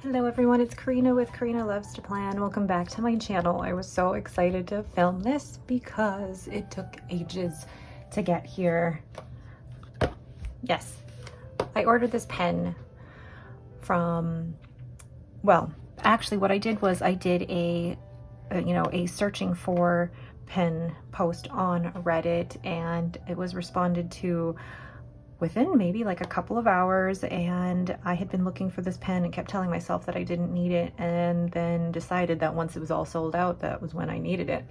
Hello everyone, it's Karina with Karina Loves to Plan. Welcome back to my channel. I was so excited to film this because it took ages to get here. Yes, I ordered this pen from, well, actually what I did was I did a searching for pen post on Reddit, and it was responded to within maybe like a couple of hours, and I had been looking for this pen and kept telling myself that I didn't need it, and then decided that once it was all sold out, that was when I needed it.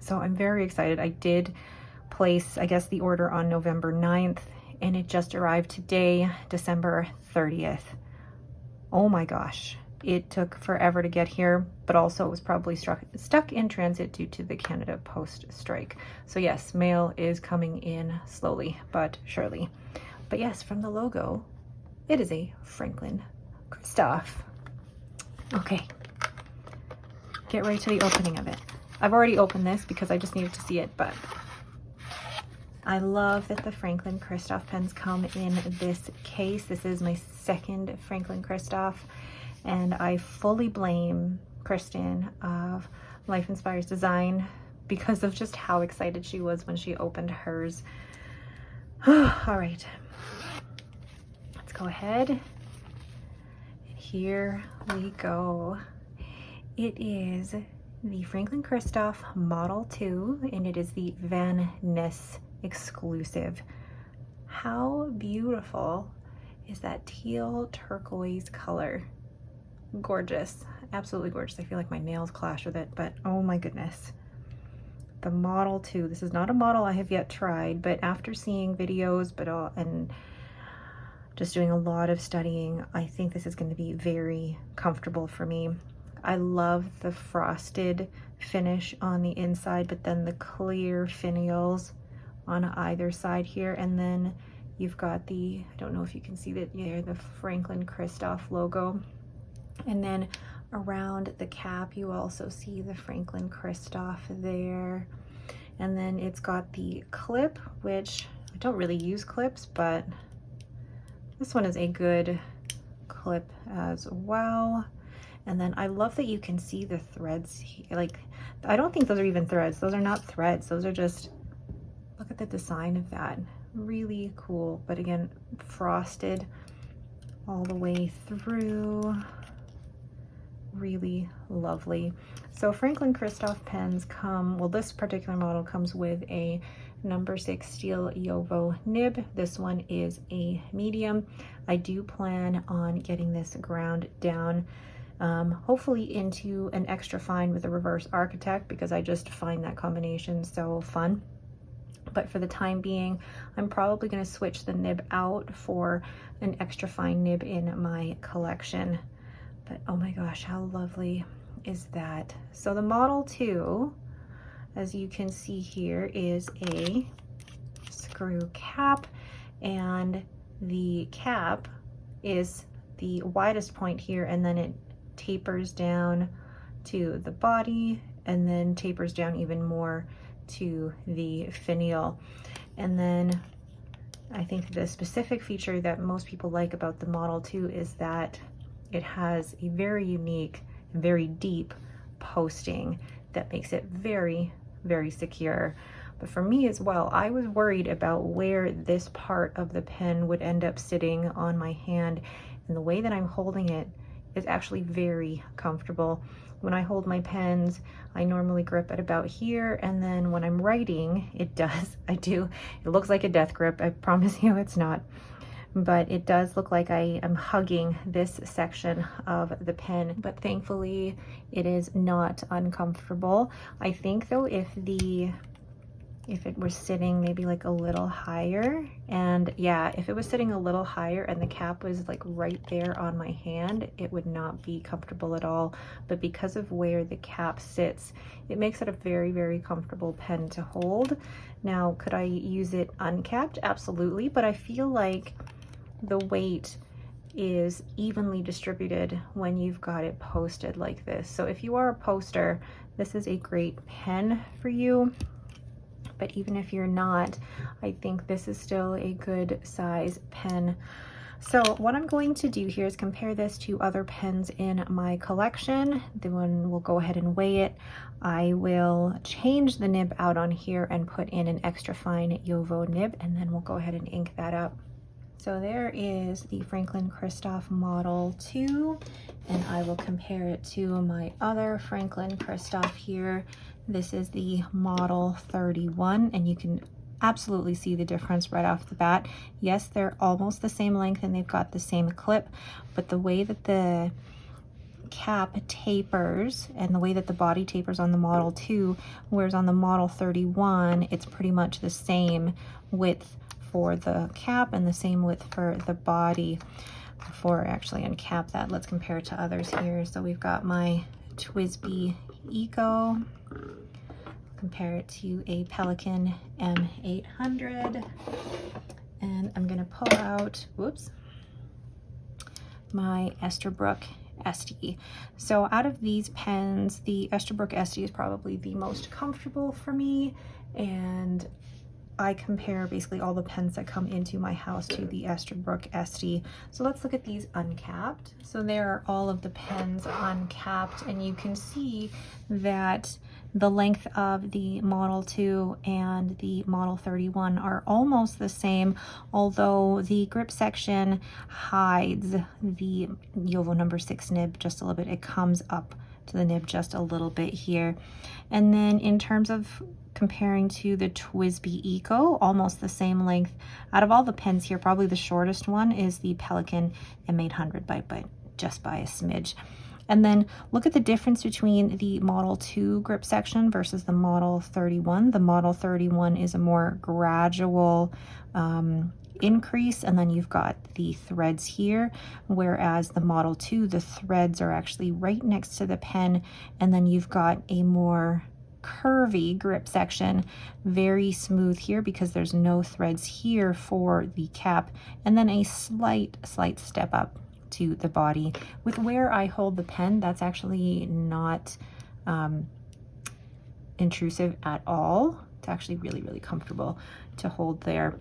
So I'm very excited. I did place, I guess, the order on November 9th, and it just arrived today, December 30th. Oh my gosh. It took forever to get here, but also it was probably stuck in transit due to the Canada Post strike. So yes, mail is coming in slowly but surely. But yes, from the logo, it is a Franklin-Christoph. Okay, get right to the opening of it. I've already opened this because I just needed to see it, but I love that the Franklin-Christoph pens come in this case. This is my second Franklin-Christoph. And I fully blame Kristen of Life Inspires Design because of just how excited she was when she opened hers. All right, let's go ahead. And here we go. It is the Franklin-Christoph Model 2, and it is the Vanness exclusive. How beautiful is that teal turquoise color? Gorgeous, absolutely gorgeous. I feel like my nails clash with it, but oh my goodness. The Model 2, this is not a model I have yet tried, but after seeing videos and just doing a lot of studying, I think this is going to be very comfortable for me. I love the frosted finish on the inside, but then the clear finials on either side here, and then you've got the, I don't know if you can see that, yeah, the Franklin-Christoph logo. And then around the cap, you also see the Franklin-Christoph there. And then it's got the clip, which I don't really use clips, but this one is a good clip as well. And then I love that you can see the threads here. Like, I don't think those are even threads. Those are not threads. Those are just, look at the design of that. Really cool. But again, frosted all the way through. Really lovely. So Franklin-Christoph pens come, well, this particular model comes with a number 6 steel Yovo nib. This one is a medium. I do plan on getting this ground down, hopefully into an extra fine with a reverse architect, because I just find that combination so fun. But for the time being, I'm probably going to switch the nib out for an extra fine nib in my collection. But oh my gosh, how lovely is that? So the Model 2, as you can see here, is a screw cap, and the cap is the widest point here, and then it tapers down to the body, and then tapers down even more to the finial. And then I think the specific feature that most people like about the Model 2 is that it has a very unique and very deep posting that makes it very, very secure. But for me as well, I was worried about where this part of the pen would end up sitting on my hand, and the way that I'm holding it is actually very comfortable. When I hold my pens, I normally grip at about here, and then when I'm writing, it looks like a death grip. I promise you it's not. But it does look like I am hugging this section of the pen, but thankfully it is not uncomfortable. I think though, if it was sitting maybe like a little higher, and yeah, if it was sitting a little higher and the cap was like right there on my hand, it would not be comfortable at all. But because of where the cap sits, it makes it a very, very comfortable pen to hold. Now, could I use it uncapped? Absolutely, but I feel like the weight is evenly distributed when you've got it posted like this. So if you are a poster, this is a great pen for you. But even if you're not, I think this is still a good size pen. So what I'm going to do here is compare this to other pens in my collection. Then we'll go ahead and weigh it. I will change the nib out on here and put in an extra fine JoWo nib, and then we'll go ahead and ink that up. So there is the Franklin-Christoph Model 2, and I will compare it to my other Franklin-Christoph here. This is the Model 31, and you can absolutely see the difference right off the bat. Yes, they're almost the same length and they've got the same clip, but the way that the cap tapers and the way that the body tapers on the Model 2, whereas on the Model 31, it's pretty much the same width for the cap and the same width for the body. Before I actually uncap that, let's compare it to others here. So we've got my TWSBI Eco. Compare it to a Pelican M800. And I'm gonna pull out, whoops, my Esterbrook SD. So out of these pens, the Esterbrook SD is probably the most comfortable for me, and I compare basically all the pens that come into my house to the Esterbrook SD. So let's look at these uncapped. So there are all of the pens uncapped, and you can see that the length of the Model 2 and the Model 31 are almost the same, although the grip section hides the JoWo number 6 nib just a little bit. It comes up to the nib just a little bit here. And then in terms of comparing to the TWSBI Eco, almost the same length. Out of all the pens here, probably the shortest one is the Pelican M800 by just by a smidge. And then look at the difference between the Model 2 grip section versus the Model 31. The Model 31 is a more gradual increase, and then you've got the threads here, whereas the Model 2, the threads are actually right next to the pen, and then you've got a more curvy grip section, very smooth here because there's no threads here for the cap, and then a slight step up to the body. With where I hold the pen, that's actually not intrusive at all. It's actually really comfortable to hold there.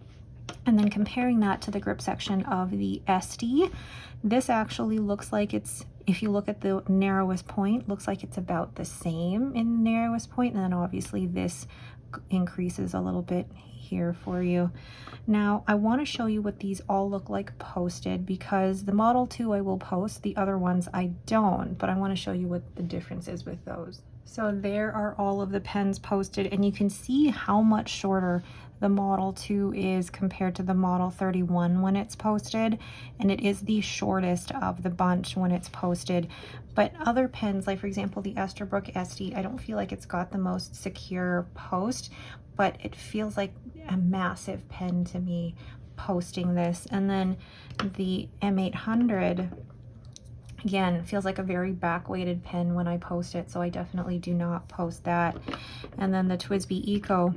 And then comparing that to the grip section of the SD, this actually looks like it's, if you look at the narrowest point, looks like it's about the same in the narrowest point, and then obviously this increases a little bit here for you. Now I want to show you what these all look like posted, because the Model 2 I will post, the other ones I don't, but I want to show you what the difference is with those. So there are all of the pens posted, and you can see how much shorter the Model 2 is compared to the Model 31 when it's posted, and it is the shortest of the bunch when it's posted. But other pens, like for example the Esterbrook SD, I don't feel like it's got the most secure post, but it feels like a massive pen to me posting this. And then the M800, again, feels like a very back-weighted pen when I post it, so I definitely do not post that. And then the TWSBI Eco,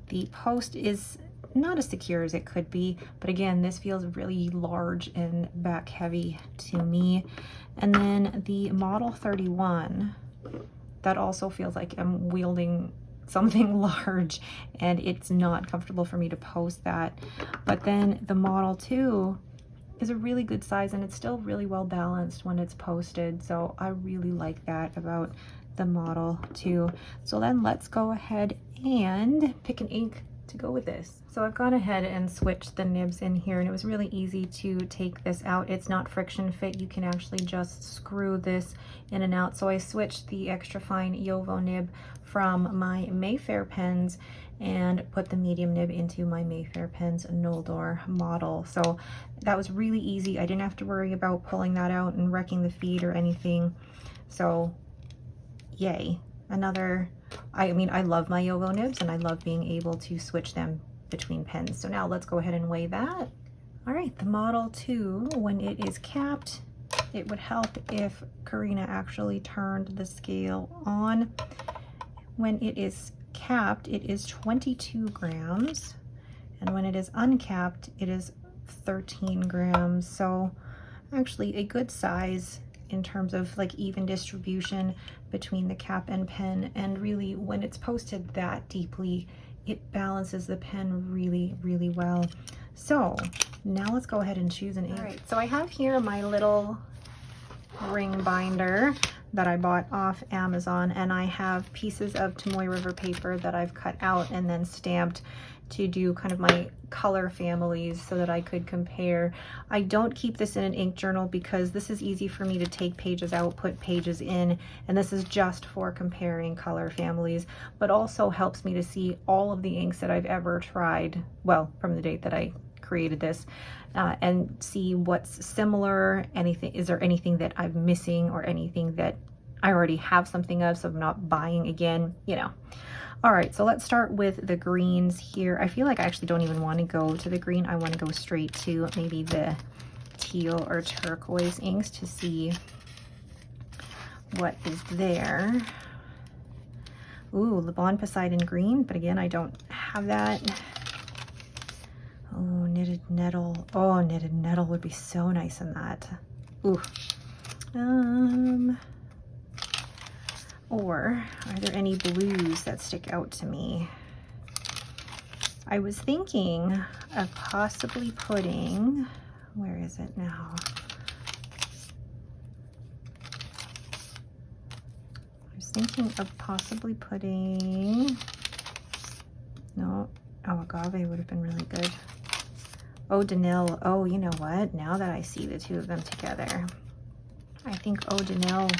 the post is not as secure as it could be, but again, this feels really large and back heavy to me. And then the Model 31, that also feels like I'm wielding something large, and it's not comfortable for me to post that. But then the Model 2 is a really good size, and it's still really well balanced when it's posted, so I really like that about the Model 2. So then let's go ahead and pick an ink to go with this. So I've gone ahead and switched the nibs in here, and it was really easy to take this out. It's not friction fit. You can actually just screw this in and out. So I switched the extra fine JoWo nib from my Mayfair pens and put the medium nib into my Mayfair pens Noldor model. So that was really easy. I didn't have to worry about pulling that out and wrecking the feed or anything. So yay. Another, I mean, I love my JoWo nibs, and I love being able to switch them between pens. So now let's go ahead and weigh that. All right, the Model 2, when it is capped, it would help if Karina actually turned the scale on. When it is capped, it is 22 grams, and when it is uncapped, it is 13 grams. So actually a good size in terms of like even distribution between the cap and pen, and really when it's posted that deeply, it balances the pen really well. So now let's go ahead and choose an ink. All right, so I have here my little ring binder that I bought off Amazon, and I have pieces of Tomoe River paper that I've cut out and then stamped to do kind of my color families so that I could compare. I don't keep this in an ink journal because this is easy for me to take pages out, put pages in, and this is just for comparing color families, but also helps me to see all of the inks that I've ever tried, well, from the date that I created this, and see what's similar, is there anything that I'm missing or anything that I already have something of, so I'm not buying again, you know. All right, so let's start with the greens here. I feel like I actually don't even want to go to the green. I want to go straight to maybe the teal or turquoise inks to see what is there. Ooh, Le Bon Poseidon green, but again, I don't have that. Oh, knitted nettle. Oh, knitted nettle would be so nice in that. Ooh. Or are there any blues that stick out to me? I was thinking of possibly putting, where is it now? I was thinking of possibly putting, no, oh, agave would have been really good. Eau de Nil. Oh, you know what? Now that I see the two of them together, I think Eau de Nil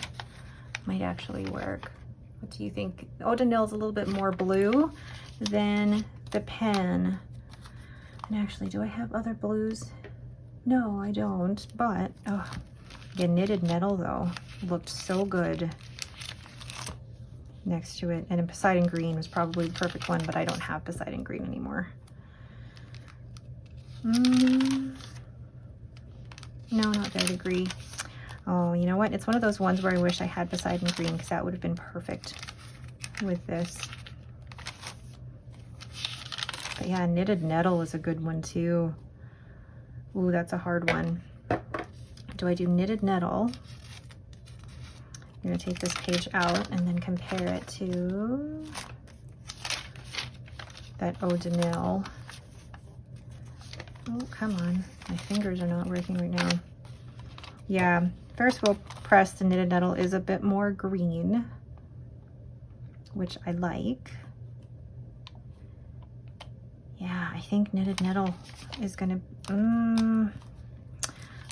might actually work. What do you think? Eau de Nil is a little bit more blue than the pen. And actually, do I have other blues? No, I don't, but oh, the knitted nettle though looked so good next to it. And Poseidon green was probably the perfect one, but I don't have Poseidon green anymore. No, not verdigris. Oh, you know what? It's one of those ones where I wish I had Poseidon green because that would have been perfect with this. But yeah, knitted nettle is a good one too. Ooh, that's a hard one. Do I do knitted nettle? I'm gonna take this page out and then compare it to that Eau de Nil. Oh, come on. My fingers are not working right now. Yeah, Ferris wheel press, the knitted nettle is a bit more green, which I like. Yeah, I think knitted nettle is gonna,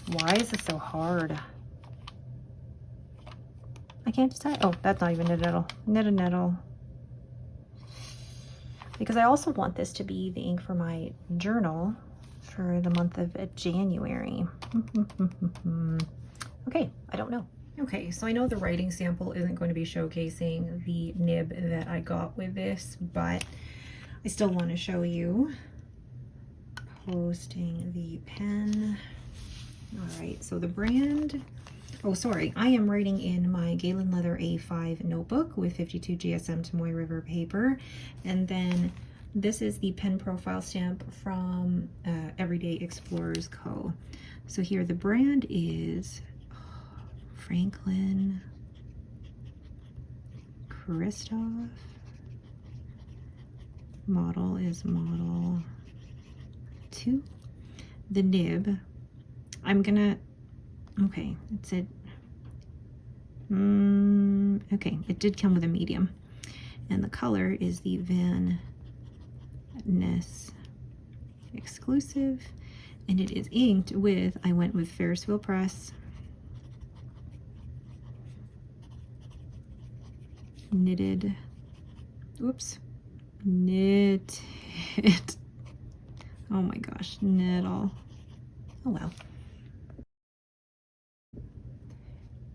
why is this so hard? I can't decide. Oh, that's not even knitted nettle. Knitted nettle. Because I also want this to be the ink for my journal for the month of January. Okay, I don't know. Okay, so I know the writing sample isn't going to be showcasing the nib that I got with this, but I still want to show you. Posting the pen. All right, so the brand, oh sorry, I am writing in my Galen Leather A5 notebook with 52 GSM Tomoe River paper, and then this is the pen profile stamp from Everyday Explorers Co. So here the brand is Franklin-Christoph. Model is model 2. The nib, I'm gonna, okay, it said, okay, it did come with a medium. And the color is the Vanness exclusive, and it is inked with, I went with Ferris wheel press, knitted, oops, knitted, oh my gosh, nettle, oh well.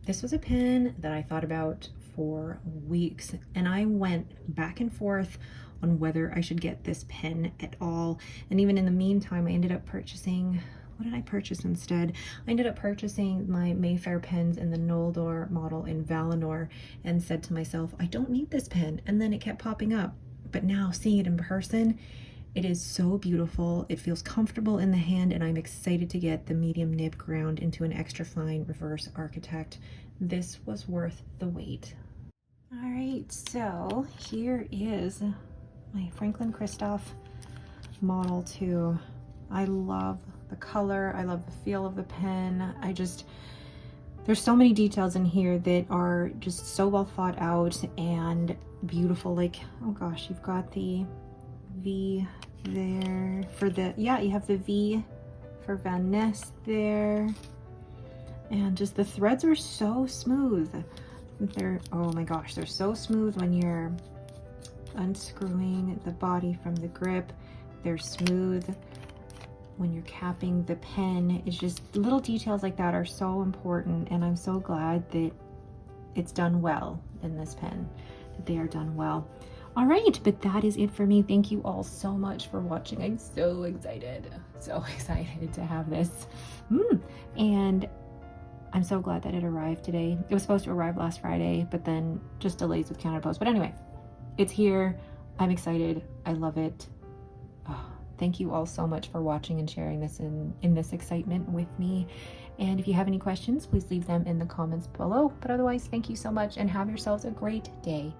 This was a pen that I thought about for weeks, and I went back and forth on whether I should get this pen at all. And even in the meantime, I ended up purchasing, what did I purchase instead? I ended up purchasing my Mayfair pens in the Noldor model in Valinor and said to myself, I don't need this pen. And then it kept popping up. But now seeing it in person, it is so beautiful. It feels comfortable in the hand, and I'm excited to get the medium nib ground into an extra fine reverse architect. This was worth the wait. All right, so here is my Franklin-Christoph Model 2. I love the color. I love the feel of the pen. There's so many details in here that are just so well thought out and beautiful. Like, oh gosh, you've got the V there for the, yeah, you have the V for Vanness there. And just the threads are so smooth. Oh my gosh, they're so smooth when you're unscrewing the body from the grip. They're smooth when you're capping the pen. It's just little details like that are so important, and I'm so glad that it's done well in this pen, that they are done well. All right, but that is it for me. Thank you all so much for watching. I'm so excited to have this. And I'm so glad that it arrived today. It was supposed to arrive last Friday, but then just delays with Canada Post. But anyway, it's here. I'm excited. I love it. Oh, thank you all so much for watching and sharing this in this excitement with me. And if you have any questions, please leave them in the comments below. But otherwise, thank you so much and have yourselves a great day.